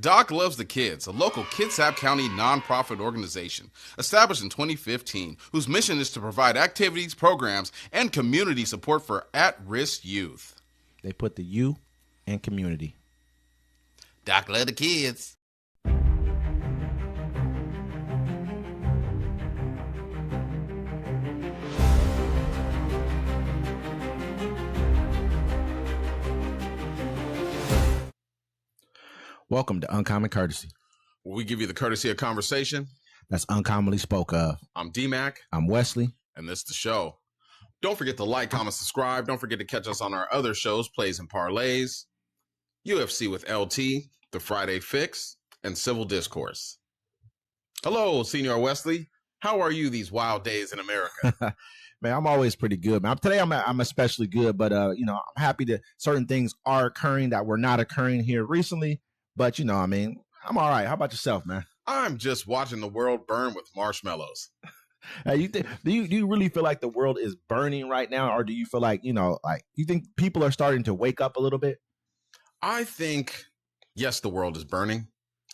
Doc Loves the Kids, a local Kitsap County nonprofit organization established in 2015 whose mission is to provide activities, programs, and community support for at-risk youth. They put the you in community. Doc Loves the Kids. Welcome to Uncommon Courtesy. Where we give you the courtesy of conversation that's uncommonly spoke of. I'm D-Mac. I'm Wesley. And this is the show. Don't forget to like, comment, subscribe. Don't forget to catch us on our other shows, Plays and Parlays, UFC with LT, The Friday Fix, and Civil Discourse. Hello, Senior Wesley. How are you these wild days in America? Man, I'm always pretty good, man. Today I'm especially good, but I'm happy that certain things are occurring that were not occurring here recently. But I'm all right. How about yourself, man? I'm just watching the world burn with marshmallows. Do you really feel like the world is burning right now, or do you feel like you think people are starting to wake up a little bit? I think yes, the world is burning.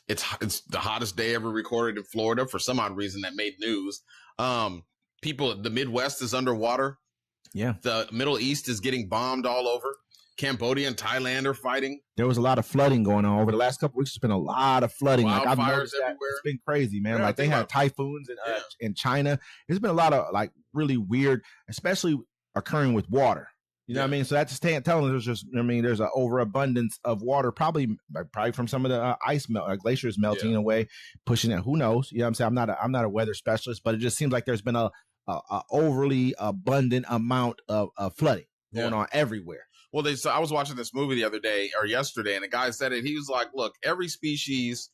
It's the hottest day ever recorded in Florida for some odd reason that made news. The Midwest is underwater. Yeah, the Middle East is getting bombed all over. Cambodia and Thailand are fighting. There was a lot of flooding going on over the last couple of weeks. There's been a lot of flooding. Wildfires I've noticed everywhere. It's been crazy, man. They had typhoons in China. There's been a lot of really weird, especially occurring with water. You know what I mean? So that's just telling us there's there's an overabundance of water, probably from some of the glaciers melting away, pushing it. Who knows? You know what I'm saying? I'm not a weather specialist, but it just seems like there's been a overly abundant amount of flooding going on everywhere. Well, I was watching this movie the other day or yesterday, and the guy said it. He was like, look, every species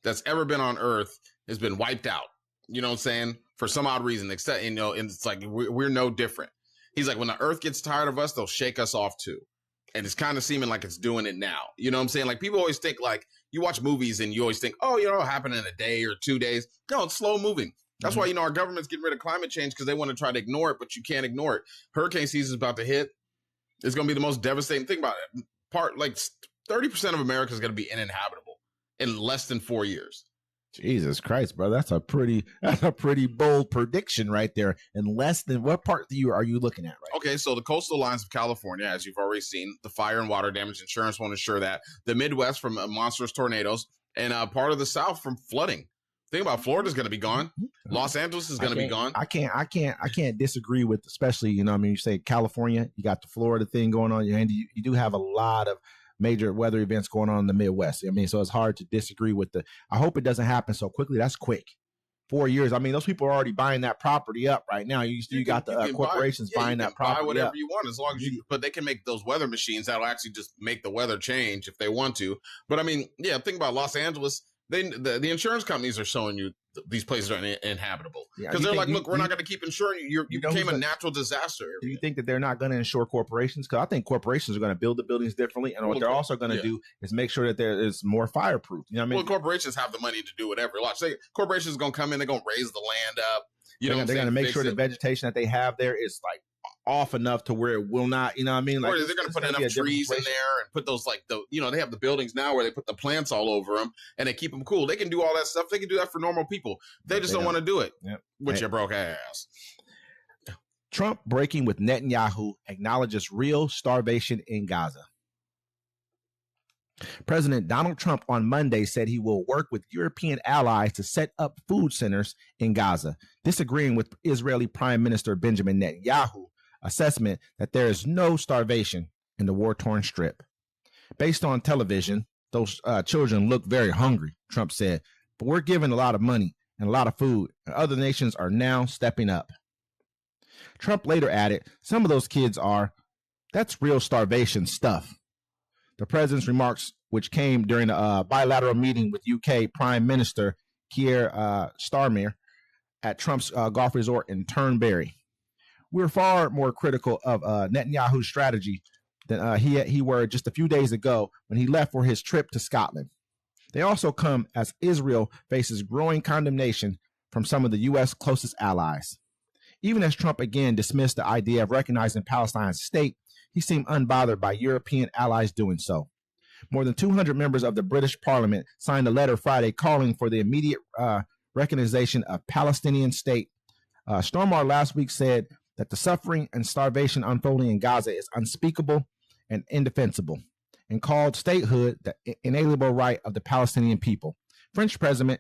that's ever been on Earth has been wiped out. You know what I'm saying? For some odd reason, except, and it's like we're no different. He's like, when the Earth gets tired of us, they'll shake us off too. And it's kind of seeming like it's doing it now. You know what I'm saying? Like, people always think, like, you watch movies and you always think, oh, it'll happen in a day or 2 days. No, it's slow moving. That's why, our government's getting rid of climate change because they want to try to ignore it, but you can't ignore it. Hurricane season is about to hit. It's going to be the most devastating thing about it. 30% of America is going to be uninhabitable in less than 4 years. Jesus Christ, bro. That's a pretty bold prediction right there. In less than what part are you looking at right Okay, so the coastal lines of California, as you've already seen, the fire and water damage insurance won't insure that. The Midwest from monstrous tornadoes, and part of the South from flooding. Think about Florida's going to be gone. Los Angeles is going to be gone. I can't disagree with, especially, you say California, you got the Florida thing going on, and you do have a lot of major weather events going on in the Midwest. So it's hard to disagree with I hope it doesn't happen so quickly. That's quick. 4 years. Those people are already buying that property up right now. You got the corporations buying that property. Buy whatever up. you want, as long as but they can make those weather machines that'll actually just make the weather change if they want to. But think about Los Angeles. The insurance companies are showing you these places are inhabitable because they're like, look, we're not going to keep insuring you. You became a natural disaster. Do you think that they're not going to insure corporations? Because I think corporations are going to build the buildings differently, and what they're also going to do is make sure that there is more fireproof. You know what I mean? Well, corporations have the money to do whatever. Say corporations are going to come in, they're going to raise the land up. They're going to make sure the vegetation that they have there is off enough to where it will not, or they're going to put enough trees in there and put those they have the buildings now where they put the plants all over them and they keep them cool. They can do all that stuff. They can do that for normal people. They just don't want to do it. Yep. With your broke ass. Trump breaking with Netanyahu acknowledges real starvation in Gaza. President Donald Trump on Monday said he will work with European allies to set up food centers in Gaza, disagreeing with Israeli Prime Minister Benjamin Netanyahu assessment that there is no starvation in the war-torn strip. Based on television, those children look very hungry, Trump said, but we're giving a lot of money and a lot of food, and other nations are now stepping up. Trump later added, some of those kids that's real starvation stuff. The president's remarks, which came during a bilateral meeting with UK Prime Minister Keir Starmer at Trump's golf resort in Turnberry. We're far more critical of Netanyahu's strategy than he were just a few days ago when he left for his trip to Scotland. They also come as Israel faces growing condemnation from some of the U.S. closest allies. Even as Trump again dismissed the idea of recognizing Palestine's state, he seemed unbothered by European allies doing so. More than 200 members of the British Parliament signed a letter Friday calling for the immediate recognition of Palestinian state. Stormar last week said that the suffering and starvation unfolding in Gaza is unspeakable and indefensible, and called statehood the inalienable right of the Palestinian people. French President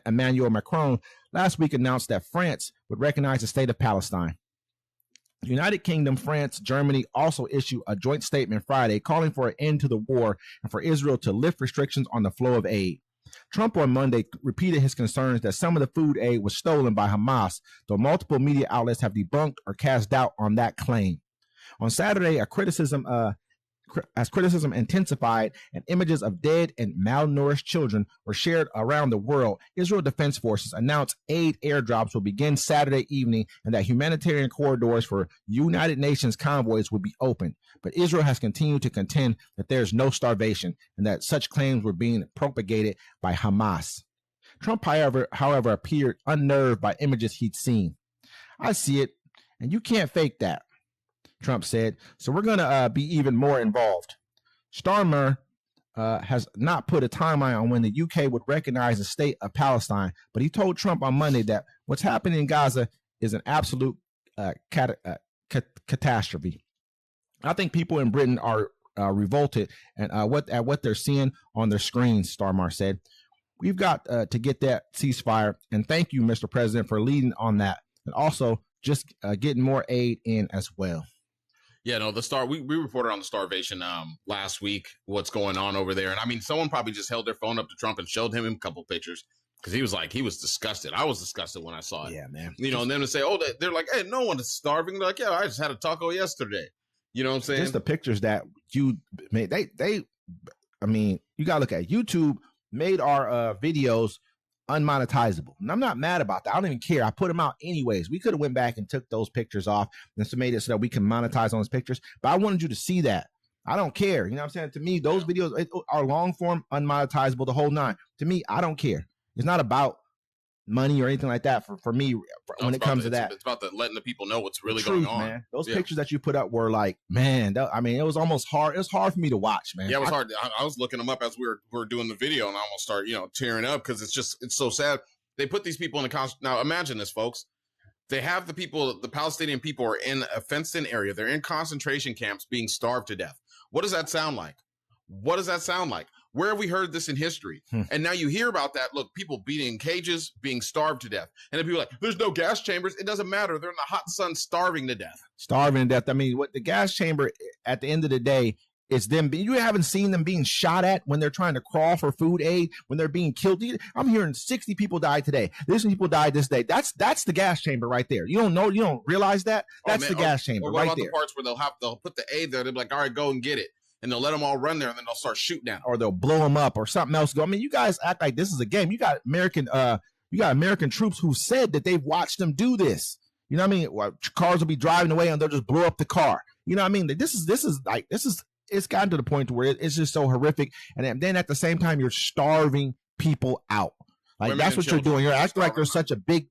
Emmanuel Macron last week announced that France would recognize the state of Palestine. The United Kingdom, France, Germany also issued a joint statement Friday calling for an end to the war and for Israel to lift restrictions on the flow of aid. Trump on Monday repeated his concerns that some of the food aid was stolen by Hamas, though multiple media outlets have debunked or cast doubt on that claim. On Saturday, as criticism intensified and images of dead and malnourished children were shared around the world, Israel Defense Forces announced aid airdrops will begin Saturday evening and that humanitarian corridors for United Nations convoys will be opened. But Israel has continued to contend that there is no starvation and that such claims were being propagated by Hamas. Trump, however, appeared unnerved by images he'd seen. I see it, and you can't fake that, Trump said, so we're going to be even more involved. Starmer has not put a timeline on when the UK would recognize the state of Palestine, but he told Trump on Monday that what's happening in Gaza is an absolute catastrophe. I think people in Britain are revolted at what they're seeing on their screens, Starmer said. We've got to get that ceasefire, and thank you, Mr. President, for leading on that, and also just getting more aid in as well. Yeah, no, we reported on the starvation last week, what's going on over there. And I mean, someone probably just held their phone up to Trump and showed him a couple pictures because he was disgusted. I was disgusted when I saw it. Yeah, man. And then to say, they're like, hey, no one is starving. They're like, yeah, I just had a taco yesterday. You know what I'm saying? Just the pictures that you made, you got to look at YouTube made our videos unmonetizable. And I'm not mad about that. I don't even care. I put them out anyways. We could have went back and took those pictures off and so made it so that we can monetize on those pictures. But I wanted you to see that. I don't care. You know what I'm saying? To me, those videos are long form, unmonetizable, the whole nine. To me, I don't care. It's not about money or anything like that for me when it comes to that. It's about letting the people know what's really going on. Man. Those pictures that you put up were like, man, it was almost hard. It was hard for me to watch, man. Yeah, it was hard. I was looking them up as we were doing the video, and I almost start, tearing up because it's so sad. They put these people in now imagine this, folks. They have the Palestinian people are in a fenced-in area. They're in concentration camps being starved to death. What does that sound like? Where have we heard this in history? And now you hear about that. Look, people being in cages, being starved to death. And then people are like, there's no gas chambers. It doesn't matter. They're in the hot sun starving to death. I mean, what the gas chamber, at the end of the day, is them. You haven't seen them being shot at when they're trying to crawl for food aid, when they're being killed. I'm hearing 60 people died today. This people died this day. That's the gas chamber right there. You don't realize that? That's the gas chamber right there. What about the parts where they'll put the aid there? They'll be like, all right, go and get it. And they'll let them all run there, and then they'll start shooting at them. Or they'll blow them up, or something else. I mean, you guys act like this is a game. You got American troops who said that they've watched them do this. You know what I mean? Well, cars will be driving away, and they'll just blow up the car. You know what I mean? This is it's gotten to the point where it's just so horrific. And then at the same time, you're starving people out. Like, that's what you're doing. You're acting like there's such a big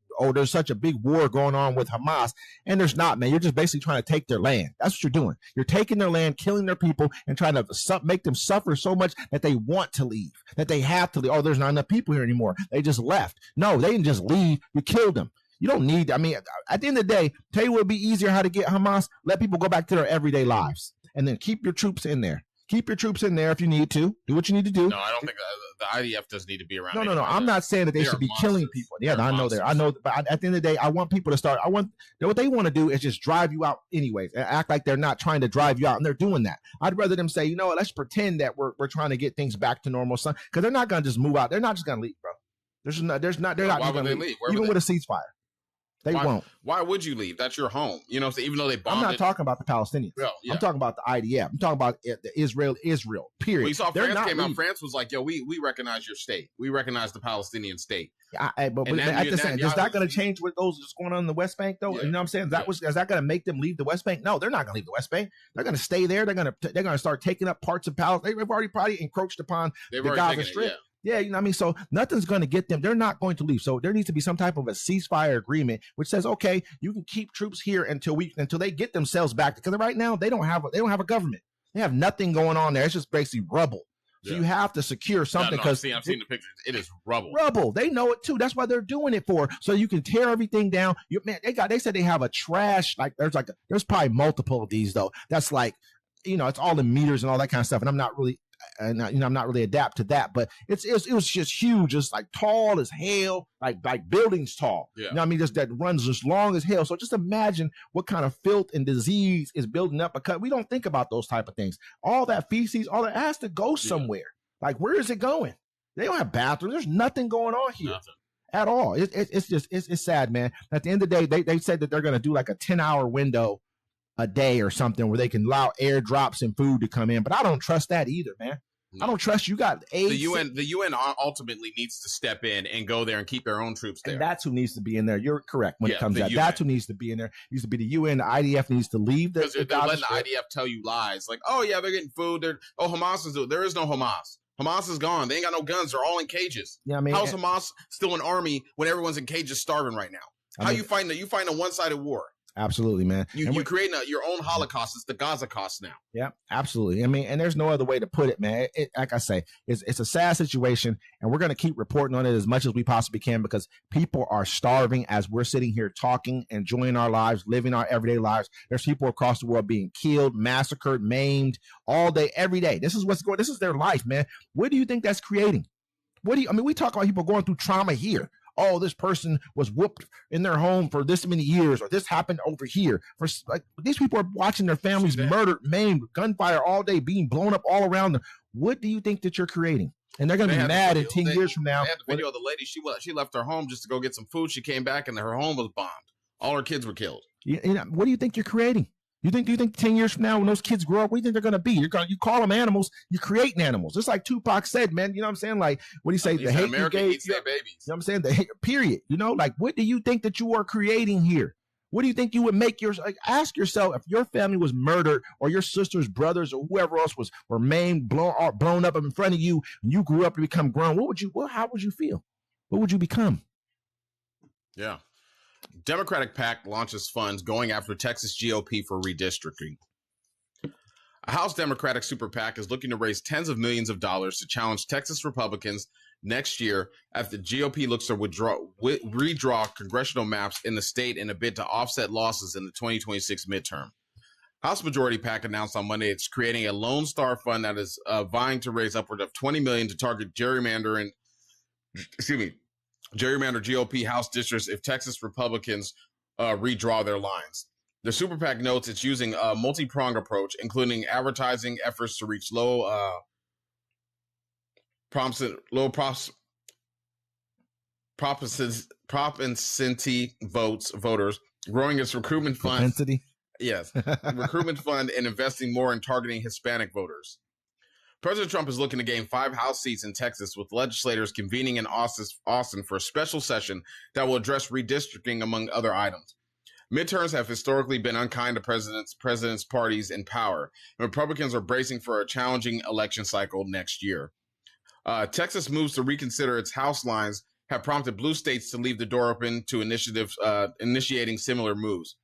war going on with Hamas, and there's not, man. You're just basically trying to take their land. That's what you're doing. You're taking their land, killing their people, and trying to make them suffer so much that they want to leave, that they have to leave. Oh, there's not enough people here anymore. They just left. No, they didn't just leave. You killed them. You don't need, at the end of the day, tell you what would be easier how to get Hamas, let people go back to their everyday lives, and then keep your troops in there. Keep your troops in there if you need to. Do what you need to do. No, I don't think the IDF doesn't need to be around. No. I'm not saying that they should be killing people. Yeah, I know that. I know, but at the end of the day, I want people to start. What they want to do is just drive you out anyways, and act like they're not trying to drive you out, and they're doing that. I'd rather them say, you know what, let's pretend that we're trying to get things back to normal, son, because they're not going to just move out. They're not just going to leave, bro. They're not going to leave. Even with a ceasefire. They won't. Why would you leave? That's your home. You know, so even though they bombed I'm not talking about the Palestinians. Yeah. I'm talking about the IDF. I'm talking about the Israel, period. We saw France came out. France was like, yo, we recognize your state. We recognize the Palestinian state. But at the same, is that going to change what those that's going on in the West Bank, though? Yeah. You know what I'm saying? Is that going to make them leave the West Bank? No, they're not going to leave the West Bank. They're going to stay there. They're going to start taking up parts of Palestine. They've already probably encroached upon the Gaza Strip. Yeah, you know what I mean? So nothing's going to get them. They're not going to leave. So there needs to be some type of a ceasefire agreement which says, okay, you can keep troops here until they get themselves back. Because right now they don't have a government. They have nothing going on there. It's just basically rubble. So you have to secure something because I've seen the pictures. It is rubble. Rubble. They know it too. That's why they're doing it for. So you can tear everything down. They said they have a trash, there's probably multiple of these though. That's like, it's all in meters and all that kind of stuff. And I'm not really adapt to that, but it was just huge, just like tall as hell, like buildings tall. Yeah. You know what I mean? Just that runs as long as hell. So just imagine what kind of filth and disease is building up, because we don't think about those type of things. All that feces, all that has to go somewhere. Like, where is it going? They don't have bathrooms. There's nothing going on here. Nothing. At all. It's sad, man. At the end of the day, they said that they're going to do like a 10-hour window a day or something where they can allow airdrops and food to come in. But I don't trust that either, man. No. I don't trust you got AIDS. The UN ultimately needs to step in and go there and keep their own troops there. And that's who needs to be in there. You're correct when it comes to that. That's who needs to be in there. It needs to be the UN. The IDF needs to leave. Because they're letting the IDF tell you lies. Like, oh, yeah, they're getting food. Hamas is doing. There is no Hamas. Hamas is gone. They ain't got no guns. They're all in cages. Yeah, I mean, how's Hamas still an army when everyone's in cages starving right now? How you fighting a one-sided war? Absolutely, man. You're creating your own Holocaust. It's the Gaza cost now. Yeah, absolutely. I mean, and there's no other way to put it, man. Like I say, it's a sad situation, and we're going to keep reporting on it as much as we possibly can, because people are starving as we're sitting here talking, enjoying our lives, living our everyday lives. There's people across the world being killed, massacred, maimed all day, every day. This is what's going. This is their life, man. What do you think that's creating? We talk about people going through trauma here. Oh, this person was whooped in their home for this many years, or this happened over here. These people are watching their families murdered, maimed, gunfire all day, being blown up all around them. What do you think that you're creating? And they're going to be mad in 10 years from now. They had the video of the lady. She left her home just to go get some food. She came back and her home was bombed. All her kids were killed. What do you think you're creating? Do you think 10 years from now, when those kids grow up, what do you think they're going to be? You call them animals, you're creating animals. Just like Tupac said, man, you know what I'm saying? Like, what do you say? The hate you gave, eats their babies. You know what I'm saying? The hate, period. Like, what do you think that you are creating here? What do you think you would make ask yourself, if your family was murdered, or your sister's brothers or whoever else were maimed, blown up in front of you, and you grew up to become grown, how would you feel? What would you become? Yeah. Democratic PAC launches funds going after Texas GOP for redistricting. A House Democratic Super PAC is looking to raise tens of millions of dollars to challenge Texas Republicans next year after the GOP looks to redraw congressional maps in the state in a bid to offset losses in the 2026 midterm. House Majority PAC announced on Monday it's creating a Lone Star Fund that is vying to raise upward of $20 million to target gerrymander GOP House districts if Texas Republicans redraw their lines. The Super PAC notes it's using a multi-pronged approach, including advertising efforts to reach low propensity voters, growing its recruitment fund. Propensity? Yes, recruitment fund, and investing more in targeting Hispanic voters. President Trump is looking to gain 5 House seats in Texas, with legislators convening in Austin for a special session that will address redistricting, among other items. Midterms have historically been unkind to president's parties in power, and Republicans are bracing for a challenging election cycle next year. Texas moves to reconsider its House lines have prompted blue states to leave the door open to initiatives initiating similar moves.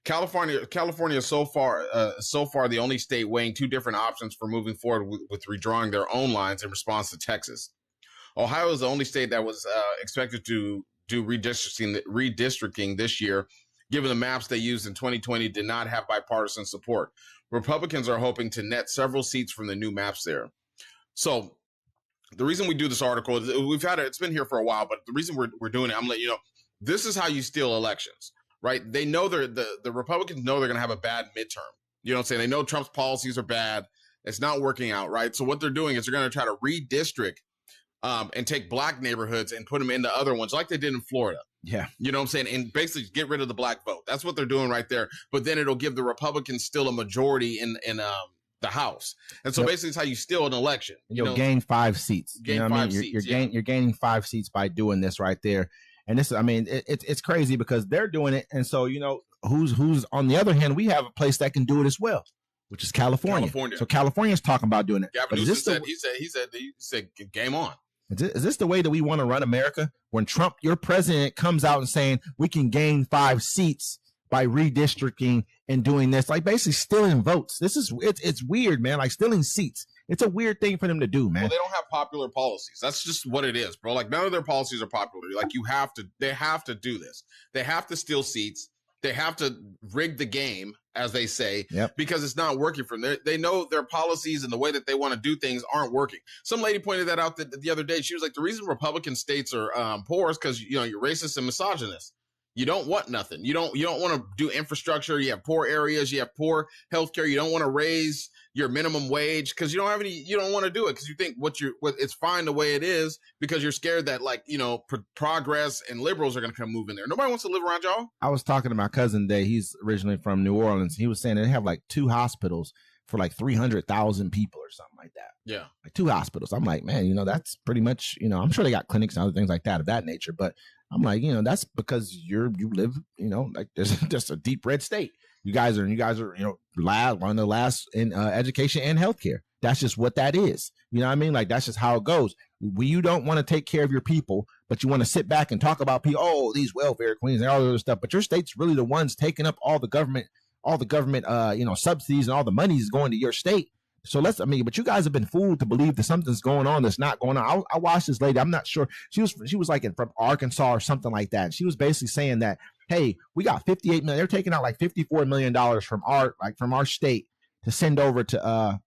California is so far the only state weighing 2 different options for moving forward with redrawing their own lines in response to Texas. Ohio is the only state that was expected to do redistricting this year, given the maps they used in 2020 did not have bipartisan support. Republicans are hoping to net several seats from the new maps there. So the reason we do this article, it's been here for a while, but the reason we're doing it, I'm letting you know, this is how you steal elections. Right? They know the Republicans know they're going to have a bad midterm. You know what I'm saying? They know Trump's policies are bad. It's not working out, right? So what they're doing is they're going to try to redistrict and take black neighborhoods and put them into other ones like they did in Florida. Yeah. You know what I'm saying? And basically get rid of the black vote. That's what they're doing right there. But then it'll give the Republicans still a majority in the House. And so basically it's how you steal an election. You'll gain 5 seats. You're gaining 5 seats by doing this right there. And this, I mean, it's crazy because they're doing it. And so, who's on the other hand, we have a place that can do it as well, which is California. So California's talking about doing it. Gavin Newsom said, game on. Is this the way that we want to run America? When Trump, your president, comes out and saying we can gain 5 seats by redistricting and doing this, like basically stealing votes. It's weird, man, like stealing seats. It's a weird thing for them to do, man. Well, they don't have popular policies. That's just what it is, bro. Like, none of their policies are popular. Like, they have to do this. They have to steal seats. They have to rig the game, as they say, because it's not working for them. They know their policies and the way that they want to do things aren't working. Some lady pointed that out the other day. She was like, the reason Republican states are poor is because, you know, you're racist and misogynist. You don't want nothing. You don't want to do infrastructure. You have poor areas. You have poor healthcare. You don't want to raise your minimum wage because you don't want to do it because you think it's fine the way it is because you're scared that, like, you know, progress and liberals are going to come move in there. Nobody wants to live around y'all. I was talking to my cousin today. He's originally from New Orleans. He was saying they have like 2 hospitals for like 300,000 people or something like that. Yeah. Like 2 hospitals. I'm like, man, you know, that's pretty much, you know, I'm sure they got clinics and other things like that of that nature. But I'm like, you know, that's because you live, you know, like there's just a deep red state. You guys are, you know, one of the last in education and healthcare. That's just what that is. You know what I mean? Like, that's just how it goes. You don't want to take care of your people, but you want to sit back and talk about people, oh, these welfare queens and all the other stuff. But your state's really the ones taking up all the government, you know, subsidies and all the money is going to your state. So but you guys have been fooled to believe that something's going on that's not going on. I watched this lady. I'm not sure. She was like from Arkansas or something like that. She was basically saying that, hey, we got 58 million. They're taking out like $54 million from our state to send over to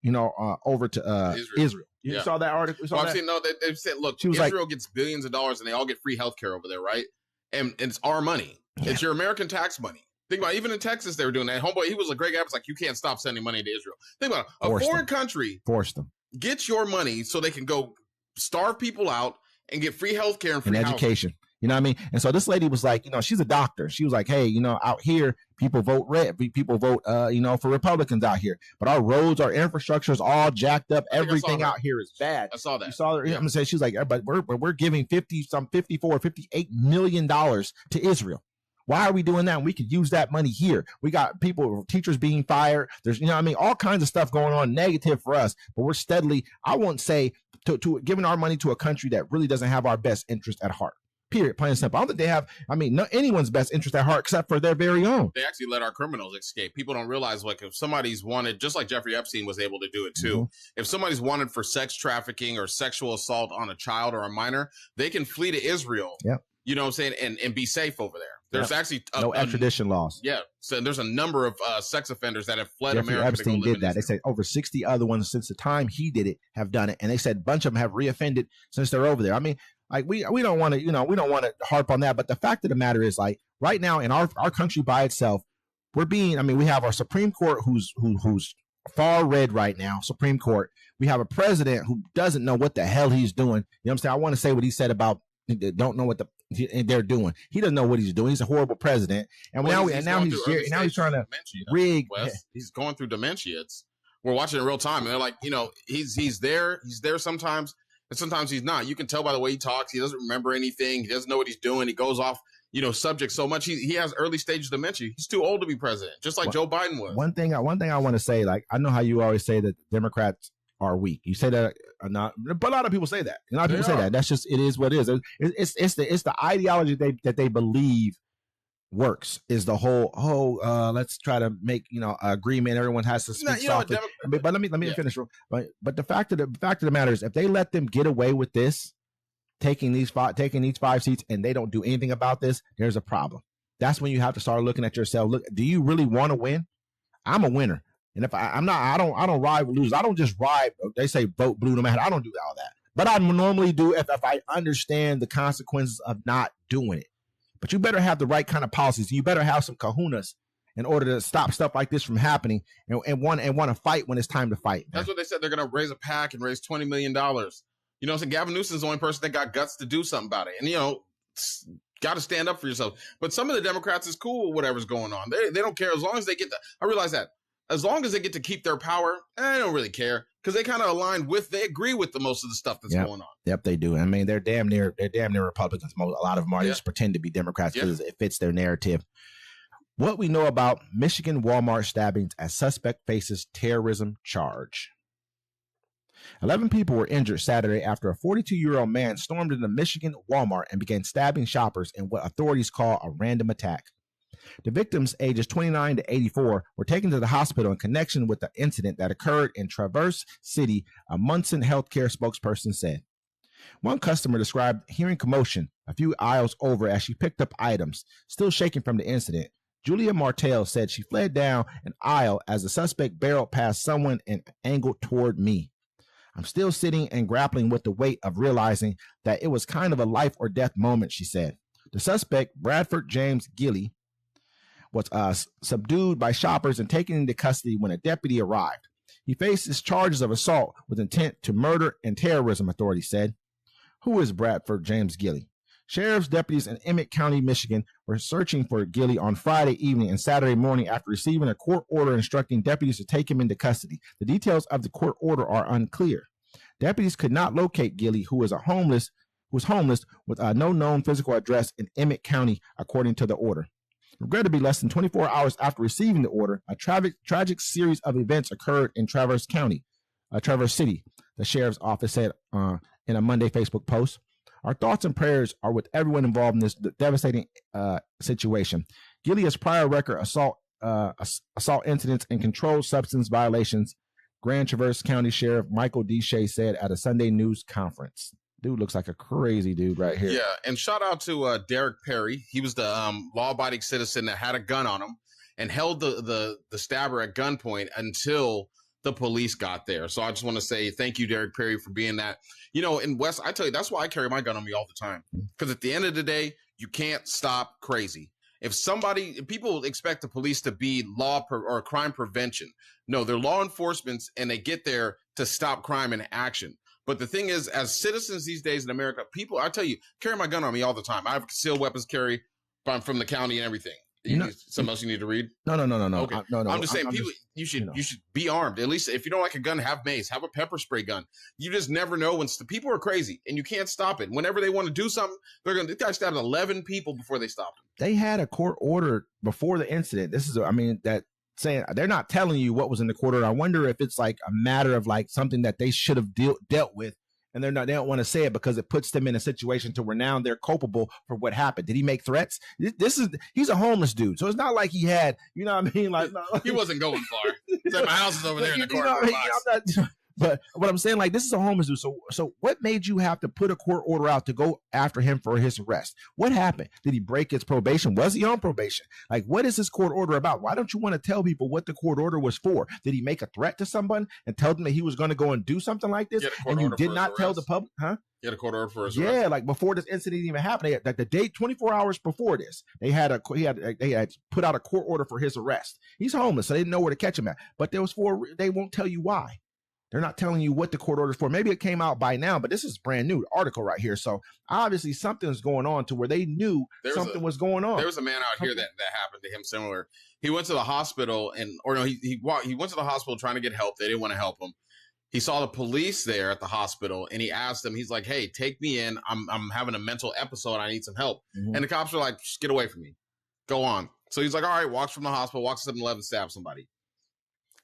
Israel. You saw that article? They said, look, Israel gets billions of dollars and they all get free healthcare over there, right? And it's our money. Yeah. It's your American tax money. Think about it, even in Texas, they were doing that. Homeboy, he was a great guy. It's like, you can't stop sending money to Israel. Think about it. A foreign country forced them. Gets your money so they can go starve people out and get free healthcare and free education. You know what I mean? And so this lady was like, you know, she's a doctor. She was like, hey, you know, out here, people vote red. People vote, you know, for Republicans out here. But our roads, our infrastructure is all jacked up. Everything out here is bad. I saw that. You saw her. Yeah. I'm gonna say, she's like, but we're giving $58 million to Israel. Why are we doing that? We could use that money here. We got teachers being fired. There's, you know what I mean, all kinds of stuff going on negative for us. But we're steadily, I won't say, to giving our money to a country that really doesn't have our best interest at heart. Period. Plain and simple. I don't think they have, anyone's best interest at heart except for their very own. They actually let our criminals escape. People don't realize, like, if somebody's wanted, just like Jeffrey Epstein was able to do it too, if somebody's wanted for sex trafficking or sexual assault on a child or a minor, they can flee to Israel. Yep. You know what I'm saying? And be safe over there. There's actually no extradition laws. Yeah. So there's a number of sex offenders that have fled Jeffrey America. Epstein did that. They said over 60 other ones since the time he did it have done it. And they said a bunch of them have reoffended since they're over there. I mean, like, we don't want to, you know, we don't want to harp on that. But the fact of the matter is, like, right now in our country by itself, we have our Supreme Court who's far red right now, Supreme Court. We have a president who doesn't know what the hell he's doing. You know what I'm saying? I want to say what he said about don't know what they're doing. He doesn't know what he's doing. He's a horrible president. And now he's trying to rig. He's going through dementia. We're watching in real time, and they're like, you know, he's there sometimes, and sometimes he's not. You can tell by the way he talks. He doesn't remember anything. He doesn't know what he's doing. He goes off, you know, subject so much. He has early stage dementia. He's too old to be president, just like Joe Biden was. One thing I want to say, like, I know how you always say that Democrats are weak. You say that not, but a lot of people say that. A lot of people say that. That's just, it is what it is. It's the ideology that they believe works is the whole let's try to make, you know, agreement. Everyone has to speak softly. But let me finish. But the fact of the matter is, if they let them get away with this, taking these 5 seats, and they don't do anything about this, there's a problem. That's when you have to start looking at yourself. Look, do you really want to win? I'm a winner. And if I don't ride with losers. I don't just ride. They say vote blue no matter. I don't do all that. But I normally do if I understand the consequences of not doing it. But you better have the right kind of policies. You better have some kahunas in order to stop stuff like this from happening and want to fight when it's time to fight. That's what they said. They're going to raise a PAC and raise $20 million. You know, so Gavin Newsom's the only person that got guts to do something about it. And, you know, got to stand up for yourself. But some of the Democrats is cool with whatever's going on. They don't care as long as they get I realize that. As long as they get to keep their power, I don't really care because they kind of they agree with the most of the stuff that's going on. Yep, they do. I mean, they're damn near Republicans. A lot of them are just pretend to be Democrats because it fits their narrative. What we know about Michigan Walmart stabbings as suspect faces terrorism charge. 11 people were injured Saturday after a 42-year-old man stormed into Michigan Walmart and began stabbing shoppers in what authorities call a random attack. The victims, ages 29 to 84, were taken to the hospital in connection with the incident that occurred in Traverse City, a Munson healthcare spokesperson said. One customer described hearing commotion a few aisles over as she picked up items, still shaking from the incident. Julia Martell said she fled down an aisle as the suspect barreled past someone and angled toward me. I'm still sitting and grappling with the weight of realizing that it was kind of a life or death moment, she said. The suspect, Bradford James Gilley, was subdued by shoppers and taken into custody when a deputy arrived. He faces charges of assault with intent to murder and terrorism, authorities said. Who is Bradford James Gilley? Sheriff's deputies in Emmett County, Michigan, were searching for Gilley on Friday evening and Saturday morning after receiving a court order instructing deputies to take him into custody. The details of the court order are unclear. Deputies could not locate Gilley, who was homeless with no known physical address in Emmett County, according to the order. Regrettably, less than 24 hours after receiving the order, a tragic series of events occurred in Traverse City, the sheriff's office said in a Monday Facebook post. Our thoughts and prayers are with everyone involved in this devastating situation. Gilley has prior record assault incidents and controlled substance violations, Grand Traverse County Sheriff Michael D. Shea said at a Sunday news conference. Dude looks like a crazy dude right here. Yeah, and shout out to Derek Perry. He was the law-abiding citizen that had a gun on him and held the stabber at gunpoint until the police got there. So I just want to say thank you, Derek Perry, for being that. You know, in West, I tell you, that's why I carry my gun on me all the time. Because at the end of the day, you can't stop crazy. If people expect the police to be or crime prevention. No, they're law enforcement, and they get there to stop crime in action. But the thing is, as citizens these days in America, I tell you, carry my gun on me all the time. I have concealed weapons carry from the county and everything. Something else you need to read? No. Okay. No. I'm just saying, you should be armed. At least if you don't like a gun, have mace, have a pepper spray gun. You just never know when people are crazy and you can't stop it. Whenever they want to do something, this guy stabbed 11 people before they stopped him. They had a court order before the incident. Saying they're not telling you what was in the court order. I wonder if it's like a matter of like something that they should have dealt with. And they don't want to say it because it puts them in a situation to where now they're culpable for what happened. Did he make threats? He's a homeless dude. So it's not like he had, you know what I mean? Like, he wasn't going far. My house is over there in the corner. But what I'm saying, like, this is a homeless dude. So what made you have to put a court order out to go after him for his arrest? What happened? Did he break his probation? Was he on probation? Like, what is this court order about? Why don't you want to tell people what the court order was for? Did he make a threat to someone and tell them that he was going to go and do something like this? And you did not tell the public, huh? He had a court order for his arrest. Yeah, like before this incident even happened, like the day 24 hours before this, they had put out a court order for his arrest. He's homeless, so they didn't know where to catch him at. But they won't tell you why. They're not telling you what the court order is for. Maybe it came out by now, but this is brand new article right here. So obviously something's going on to where they knew something was going on. There was a man out here that happened to him similar. He went to the hospital he went to the hospital trying to get help. They didn't want to help him. He saw the police there at the hospital and he asked them, he's like, hey, take me in. I'm having a mental episode. I need some help. Mm-hmm. And the cops are like, just get away from me. Go on. So he's like, all right, walks from the hospital, walks to 7-Eleven, stabs somebody.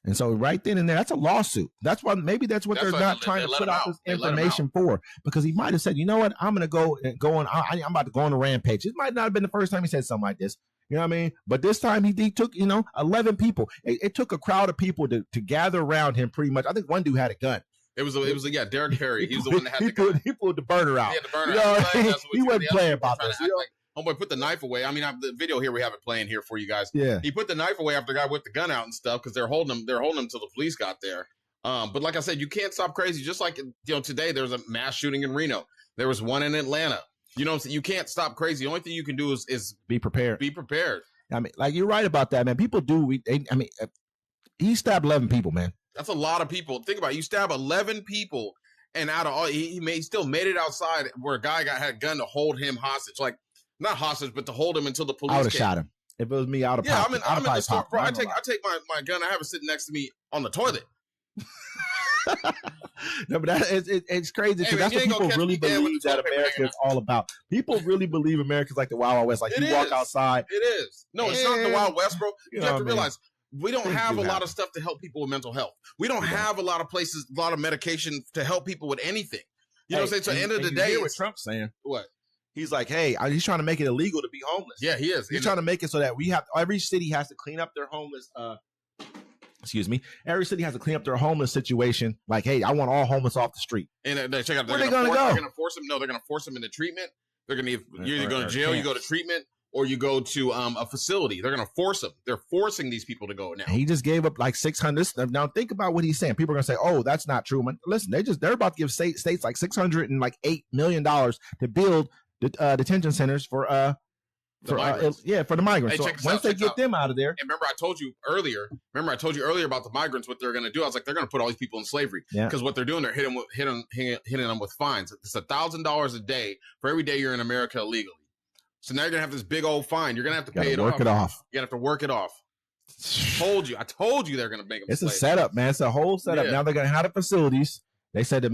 And so right then and there, that's a lawsuit. That's what they're not trying to put out this information for, because he might have said, you know what, I'm going to go on. I'm about to go on a rampage. It might not have been the first time he said something like this. You know what I mean? But this time he took, 11 people. It took a crowd of people to gather around him pretty much. I think one dude had a gun. It was Derek Perry. He was the one that had the gun. He pulled the burner out. He had the burner out. He wasn't playing about this. Homeboy put the knife away. I mean, the video here we have it playing here for you guys. Yeah, he put the knife away after the guy whipped the gun out and stuff because they're holding him. They're holding him till the police got there. But like I said, you can't stop crazy. Just like today there was a mass shooting in Reno. There was one in Atlanta. You can't stop crazy. The only thing you can do is be prepared. Be prepared. I mean, like you're right about that, man. People do. He stabbed 11 people, man. That's a lot of people. Think about it. You stab 11 people, and out of all, he still made it outside where a guy had a gun to hold him hostage. Like. Not hostage, but to hold him until the police. I would have shot him if it was me. I'm in the store, bro. I take my gun. I have it sitting next to me on the toilet. No, but it's crazy because that's what people really believe that America is all about. People really believe America's like the Wild Wild West. Like you walk outside. It is. No, it's not the Wild West, bro. You have to realize we don't have a lot of stuff to help people with mental health. We don't have a lot of places, a lot of medication to help people with anything. You know what I'm saying? So at the end of the day, you hear what Trump's saying. What? He's like, hey, he's trying to make it illegal to be homeless. Yeah, he is. He's trying to make it so that every city has to clean up their homeless. Excuse me. Every city has to clean up their homeless situation. Like, hey, I want all homeless off the street. And check out, where are they going to go? They're going to force them. No, they're going to force them into treatment. They're going to you either go to jail, you go to treatment, or you go to a facility. They're going to force them. They're forcing these people to go now. He just gave up like 600. Now think about what he's saying. People are going to say, "Oh, that's not true." Listen, they're about to give states like $608 million to build detention centers for the migrants. Hey, so once they get them out of there. And remember, I told you earlier about the migrants, what they're going to do. I was like, they're going to put all these people in slavery because what they're doing, they're hitting them with fines. It's $1,000 a day for every day you're in America illegally. So now you're going to have this big old fine. You're going to have to pay it off. Work it off. You're going to have to work it off. I told you they're going to make them. It's a setup, man. It's a whole setup. Yeah. Now they're going to have the facilities. They said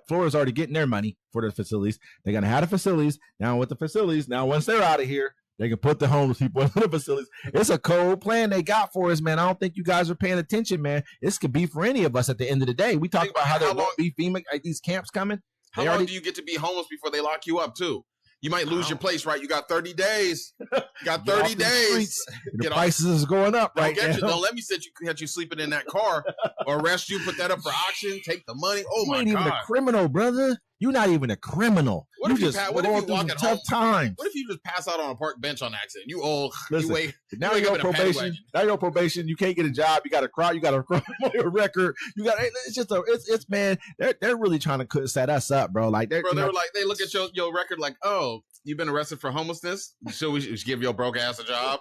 Florida's already getting their money for the facilities. They're going to have the facilities. Now with the facilities, once they're out of here, they can put the homeless people in the facilities. It's a cold plan they got for us, man. I don't think you guys are paying attention, man. This could be for any of us at the end of the day. We talk about how there won't be FEMA, like these camps coming. How long do you get to be homeless before they lock you up, too? You might lose your place, right? You got 30 days. You got 30 days. The prices is going up right now. Don't let me catch you sleeping in that car or arrest you, put that up for auction, take the money. Oh, my God. You ain't even a criminal, brother. You're not even a criminal. What if you walk at tough times? What if you just pass out on a park bench on accident? You old. Listen, you wait. Now you're on probation. Now you're on probation. You can't get a job. You got a crowd. You got a criminal record. You got. It's just it's man. They're really trying to set us up, bro. Like they look at your record like, oh, you've been arrested for homelessness. So we should give your broke ass a job.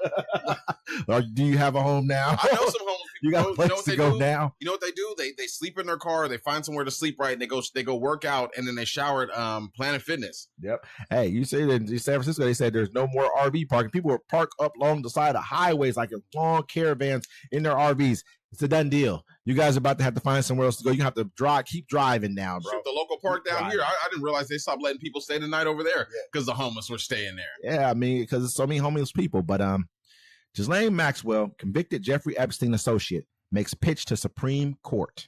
Or do you have a home now? I know some homeless people. You got a place to go now. You know what they do? They sleep in their car. They find somewhere to sleep. Right, and they go work out, and then they shower at Planet Fitness. Yep. Hey, you say that in San Francisco, they said there's no more RV parking. People will park up along the side of highways like in long caravans in their RVs. It's a done deal. You guys are about to have to find somewhere else to go. You have to keep driving now, bro. The local park down here, I didn't realize they stopped letting people stay the night over there because the homeless were staying there. Yeah, I mean, because there's so many homeless people. But Ghislaine Maxwell, convicted Jeffrey Epstein associate, makes pitch to Supreme Court.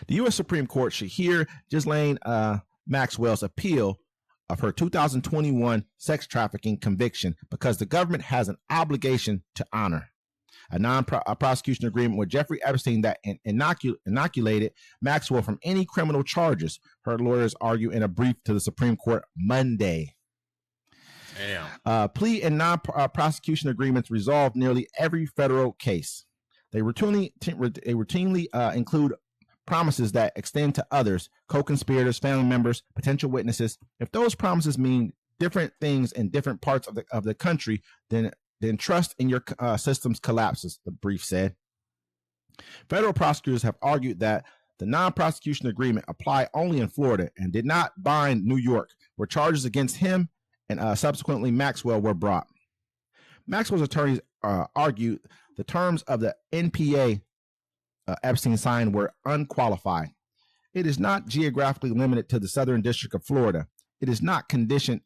The U.S. Supreme Court should hear Ghislaine Maxwell's appeal of her 2021 sex trafficking conviction because the government has an obligation to honor a non-prosecution agreement with Jeffrey Epstein that inoculated Maxwell from any criminal charges, her lawyers argue in a brief to the Supreme Court Monday. Damn. Plea and non-prosecution agreements resolve nearly every federal case. They routinely include promises that extend to others, co-conspirators, family members, potential witnesses. If those promises mean different things in different parts of the country, then trust in your systems collapses, the brief said. Federal prosecutors have argued that the non-prosecution agreement applied only in Florida and did not bind New York, where charges against him and subsequently Maxwell were brought. Maxwell's attorneys argued the terms of the NPA Epstein signed were unqualified. It is not geographically limited to the Southern District of Florida. It is not conditioned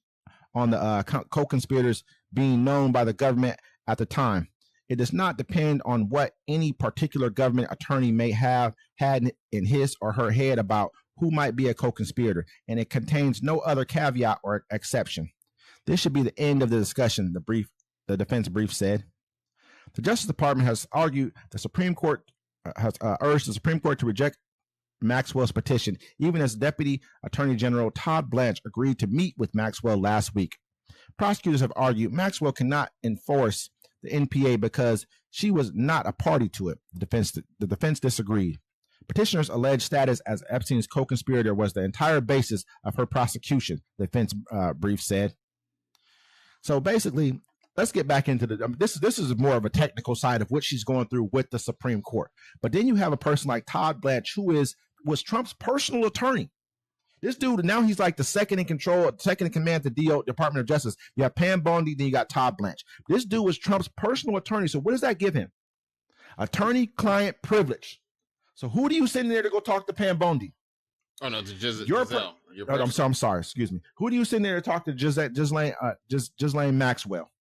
on the co-conspirators being known by the government at the time. It does not depend on what any particular government attorney may have had in his or her head about who might be a co-conspirator, and it contains no other caveat or exception. This should be the end of the discussion, the defense brief said. The Justice Department has argued the Supreme Court has urged the Supreme Court to reject Maxwell's petition, even as Deputy Attorney General Todd Blanche agreed to meet with Maxwell last week. Prosecutors have argued Maxwell cannot enforce the NPA because she was not a party to it. The defense disagreed. Petitioners' alleged status as Epstein's co-conspirator was the entire basis of her prosecution, the defense brief said. So basically, let's get back into this is more of a technical side of what she's going through with the Supreme Court. But then you have a person like Todd Blanche, who was Trump's personal attorney. This dude, now he's like the second in command at the Department of Justice. You have Pam Bondi, then you got Todd Blanche. This dude was Trump's personal attorney. So what does that give him? Attorney-client privilege. So who do you send in there to go talk to Pam Bondi? Oh no, Giselle. I'm sorry. Excuse me. Who do you send there to talk to Ghislaine Maxwell?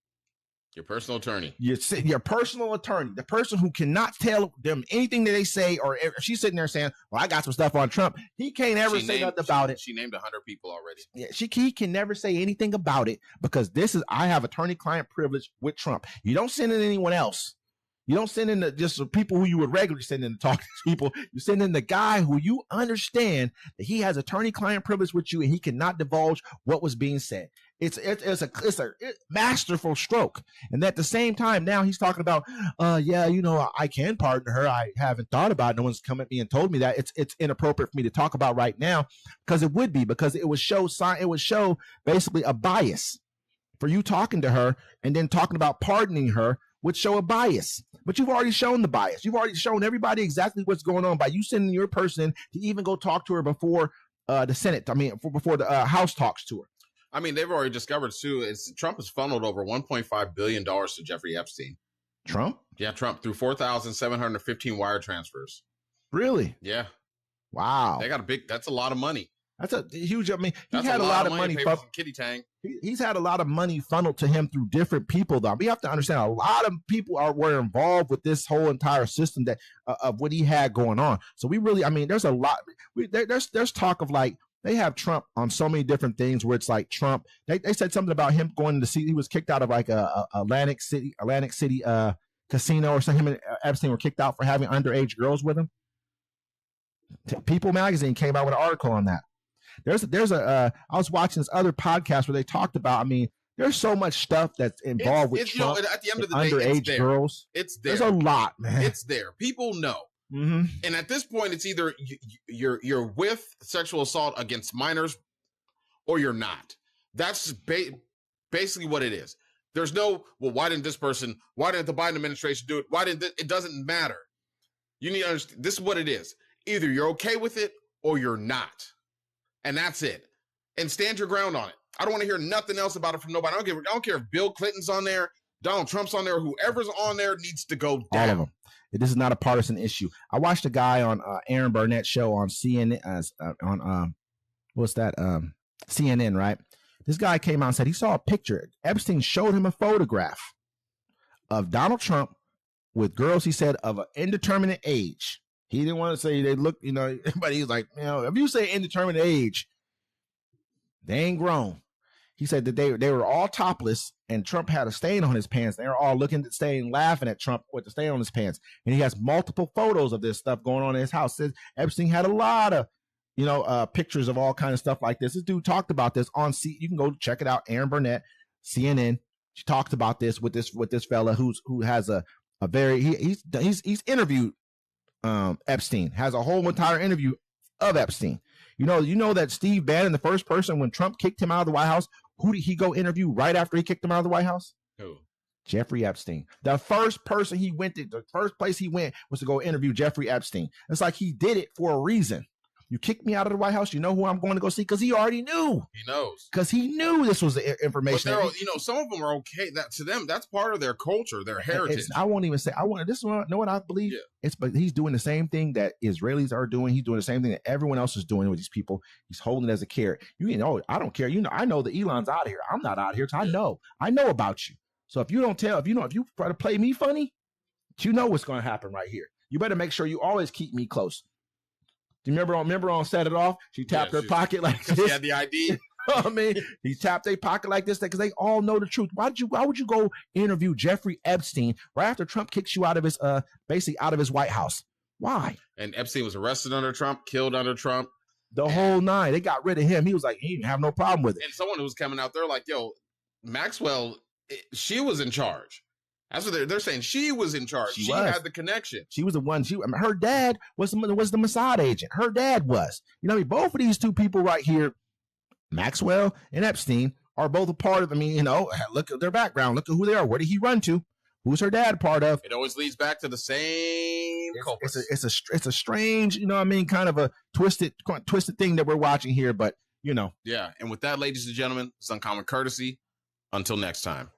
Your personal attorney. Your personal attorney, the person who cannot tell them anything that they say, or if she's sitting there saying, well, I got some stuff on Trump. He can't ever say nothing about it. She named 100 people already. Yeah, he can never say anything about it because I have attorney-client privilege with Trump. You don't send in anyone else. You don't send in just people who you would regularly send in to talk to people. You send in the guy who you understand that he has attorney-client privilege with you, and he cannot divulge what was being said. It's a masterful stroke. And at the same time, now he's talking about, I can pardon her. I haven't thought about it. No one's come at me and told me that. It's inappropriate for me to talk about right now because it would show basically a bias for you talking to her and then talking about pardoning her would show a bias. But you've already shown the bias. You've already shown everybody exactly what's going on by you sending your person to even go talk to her before the Senate. Before the House talks to her. I mean, they've already discovered too. Trump has funneled over $1.5 billion to Jeffrey Epstein. Trump? Yeah, Trump through 4,715 wire transfers. Really? Yeah. Wow. That's a lot of money. That's a huge. I mean, he had a lot of money. Kitty Tang. He's had a lot of money funneled to him through different people, though. We have to understand a lot of people were involved with this whole entire system of what he had going on. So we really, there's a lot. There's talk of like they have Trump on so many different things where it's like Trump. They said something about him going to see. He was kicked out of like a Atlantic City casino or something. Him and Epstein were kicked out for having underage girls with him. People magazine came out with an article on that. I was watching this other podcast where they talked about, there's so much stuff that's involved with Trump, at the end of the day, underage girls. It's there. There's a lot, man. It's there. People know. Mm-hmm. And at this point, it's either you're with sexual assault against minors or you're not. That's basically what it is. There's no, why didn't the Biden administration do it? It doesn't matter. You need to understand, this is what it is. Either you're okay with it or you're not. And that's it. And stand your ground on it. I don't want to hear nothing else about it from nobody. I don't care if Bill Clinton's on there, Donald Trump's on there, whoever's on there needs to go down. All of them. This is not a partisan issue. I watched a guy on Aaron Burnett's show on CNN, CNN, right? This guy came out and said he saw a picture. Epstein showed him a photograph of Donald Trump with girls, he said, of an indeterminate age. He didn't want to say they look, but he's like, if you say indeterminate age, they ain't grown. He said that they were all topless and Trump had a stain on his pants. They were all looking at the stain, laughing at Trump with the stain on his pants. And he has multiple photos of this stuff going on in his house. Says Epstein had a lot of, pictures of all kinds of stuff like this. This dude talked about this on you can go check it out. Aaron Burnett, CNN. She talked about this with this fella who has a very, he's interviewed Epstein, has a whole entire interview of Epstein. You know that Steve Bannon, the first person when Trump kicked him out of the White House, who did he go interview right after he kicked him out of the White House? Who? Jeffrey Epstein. The first person he went to, the first place he went was to go interview Jeffrey Epstein. It's like he did it for a reason. You kicked me out of the White House. You know who I'm going to go see? Because he already knew. He knows. Because he knew this was the information. But some of them are okay. That to them, that's part of their culture, their heritage. I won't even say. This one. Know what I believe? Yeah. But he's doing the same thing that Israelis are doing. He's doing the same thing that everyone else is doing with these people. He's holding it as a carrot. I don't care. I know that Elon's out of here. I'm not out of here. I know about you. So if you don't tell, if you try to play me funny, you know what's going to happen right here. You better make sure you always keep me close. Do you remember on Set It Off? She tapped her pocket like this. She had the ID. He tapped their pocket like this because they all know the truth. Why would you go interview Jeffrey Epstein right after Trump kicks you out of his basically out of his White House? Why? And Epstein was arrested under Trump, killed under Trump. The whole nine. They got rid of him. He was like, he didn't have no problem with it. And someone who was coming out there like, Maxwell, she was in charge. That's what they're saying. She was in charge. She had the connection. She was the one. Her dad was the Mossad agent. Her dad was. Both of these two people right here, Maxwell and Epstein, are both a part of. Look at their background. Look at who they are. Where did he run to? Who's her dad part of? It always leads back to the same culprit. It's a strange, kind of a twisted thing that we're watching here. But Yeah. And with that, ladies and gentlemen, it's Uncommon Courtesy. Until next time.